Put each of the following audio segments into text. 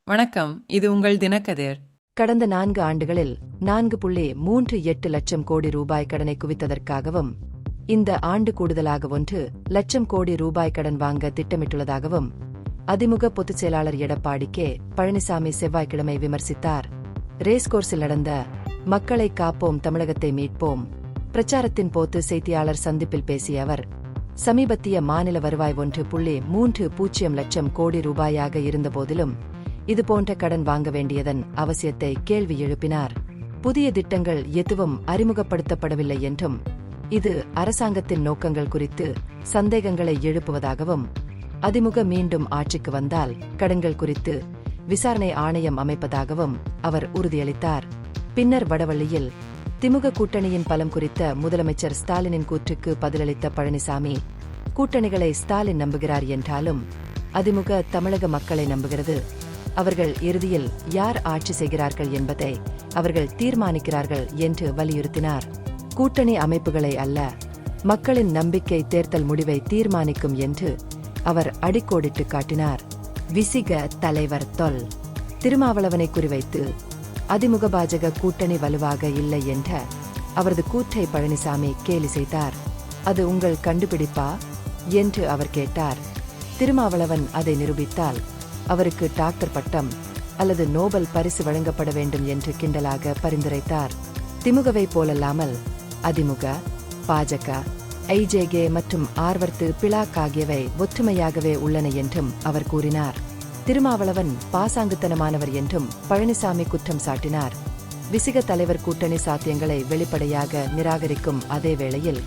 வணக்கம், இது உங்கள் தினக்கதிர். கடந்த 4 ஆண்டுகளில் 4.38 லட்சம் கோடி ரூபாய் கடனை குவித்ததற்காகவும் இந்த ஆண்டு கூடுதலாக 1 லட்சம் கோடி ரூபாய் கடன் வாங்க திட்டமிட்டுள்ளதாகவும் அதிமுக பொதுச் செயலாளர் எடப்பாடி கே பழனிசாமி செவ்வாய்க்கிழமை விமர்சித்தார். ரேஸ்கோர்ஸில் நடந்த மக்களை காப்போம் தமிழகத்தை மீட்போம் பிரச்சாரத்தின் போது செய்தியாளர் சந்திப்பில் பேசிய அவர், சமீபத்திய மாநில வருவாய் 1.30 லட்சம் கோடி ரூபாயாக இருந்தபோதிலும் இதுபோன்ற கடன் வாங்க வேண்டியதன் அவசியத்தை கேள்வி எழுப்பினார். புதிய திட்டங்கள் எதுவும் அறிமுகப்படுத்தப்படவில்லை என்றும் இது அரசாங்கத்தின் நோக்கங்கள் குறித்து சந்தேகங்களை எழுப்புவதாகவும் அதிமுக மீண்டும் ஆட்சிக்கு வந்தால் கடன்கள் குறித்து விசாரணை ஆணையம் அமைப்பதாகவும் அவர் உறுதியளித்தார். பின்னர் வடவள்ளியில் திமுக கூட்டணியின் பலம் குறித்த முதலமைச்சர் ஸ்டாலினின் கூற்றுக்கு பதிலளித்த பழனிசாமி, கூட்டணிகளை ஸ்டாலின் நம்புகிறார் என்றாலும் அதிமுக தமிழக மக்களை நம்புகிறது. அவர்கள் இறுதியில் யார் ஆட்சி செய்கிறார்கள் என்பதை அவர்கள் தீர்மானிக்கிறார்கள் என்று வலியுறுத்தினார். கூட்டணி அமைப்புகளை அல்ல, மக்களின் நம்பிக்கை தேர்தல் முடிவை தீர்மானிக்கும் என்று அவர் அடிக்கோடிட்டு காட்டினார். விசிக தலைவர் தொல். திருமாவளவனை குறிவைத்து அதிமுக பாஜக கூட்டணி வலுவாக இல்லை என்ற அவரது கூற்றை பழனிசாமி கேலி செய்தார். அது உங்கள் கண்டுபிடிப்பா என்று அவர் கேட்டார். திருமாவளவன் அதை நிரூபித்தால் அவருக்கு டாக்டர் பட்டம் அல்லது நோபல் பரிசு வழங்கப்பட வேண்டும் என்று கிண்டலாக பரிந்துரைத்தார். திமுகவை போலல்லாமல் அதிமுக, பாஜக, ஐஜேகே மற்றும் ஆர்வர்த்து பிளாக் ஆகியவை ஒற்றுமையாகவே உள்ளன என்றும் அவர் கூறினார். திருமாவளவன் பாசாங்குத்தனமானவர் என்றும் பழனிசாமி குற்றம் சாட்டினார். விசிக தலைவர் கூட்டணி சாத்தியங்களை வெளிப்படையாக நிராகரிக்கும் அதே வேளையில்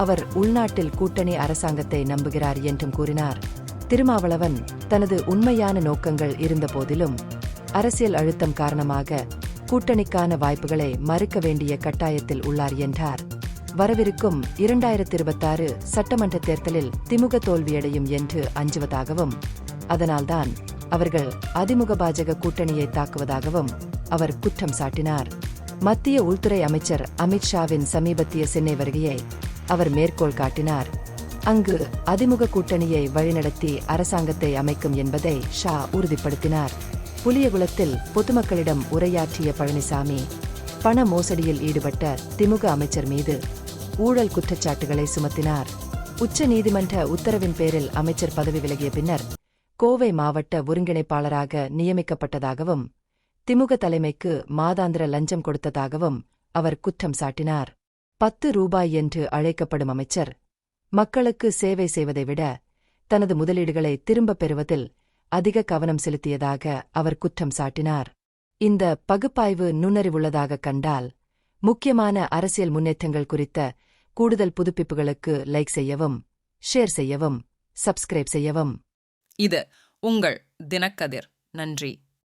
அவர் உள்நாட்டில் கூட்டணி அரசாங்கத்தை நம்புகிறார் என்றும் கூறினார். திருமாவளவன் தனது உண்மையான நோக்கங்கள் இருந்தபோதிலும் அரசியல் அழுத்தம் காரணமாக கூட்டணிக்கான வாய்ப்புகளை மறுக்க வேண்டிய கட்டாயத்தில் உள்ளார் என்றார். வரவிருக்கும் 2026 சட்டமன்ற தேர்தலில் திமுக தோல்வியடையும் என்று அஞ்சுவதாகவும் அதனால்தான் அவர்கள் அதிமுக பாஜக கூட்டணியை தாக்குவதாகவும் அவர் குற்றம் சாட்டினார். மத்திய உள்துறை அமைச்சர் அமித்ஷாவின் சமீபத்திய சென்னை வருகையை அவர் மேற்கோள் காட்டினார். அங்கு அதிமுக கூட்டணியை வழிநடத்தி அரசாங்கத்தை அமைக்கும் என்பதை ஷா உறுதிப்படுத்தினார். புலியகுளத்தில் பொதுமக்களிடம் உரையாற்றிய பழனிசாமி, பண மோசடியில் ஈடுபட்ட திமுக அமைச்சர் மீது ஊழல் குற்றச்சாட்டுகளை சுமத்தினார். உச்ச நீதிமன்ற உத்தரவின் பேரில் அமைச்சர் பதவி விலகிய பின்னர் கோவை மாவட்ட ஒருங்கிணைப்பாளராக நியமிக்கப்பட்டதாகவும் திமுக தலைமைக்கு மாதாந்திர லஞ்சம் கொடுத்ததாகவும் அவர் குற்றம் சாட்டினார். 10 ரூபாய் என்று அழைக்கப்படும் அமைச்சர் மக்களுக்கு சேவை செய்வதை விட தனது முதலீடுகளை திரும்பப் பெறுவதில் அதிக கவனம் செலுத்தியதாக அவர் குற்றம் சாட்டினார். இந்த பகுப்பாய்வு நுண்ணறிவுள்ளதாக கண்டால் முக்கியமான அரசியல் முன்னேற்றங்கள் குறித்த கூடுதல் புதுப்பிப்புகளுக்கு லைக் செய்யவும், ஷேர் செய்யவும், சப்ஸ்கிரைப் செய்யவும். இது உங்கள் தினக்கதிர். நன்றி.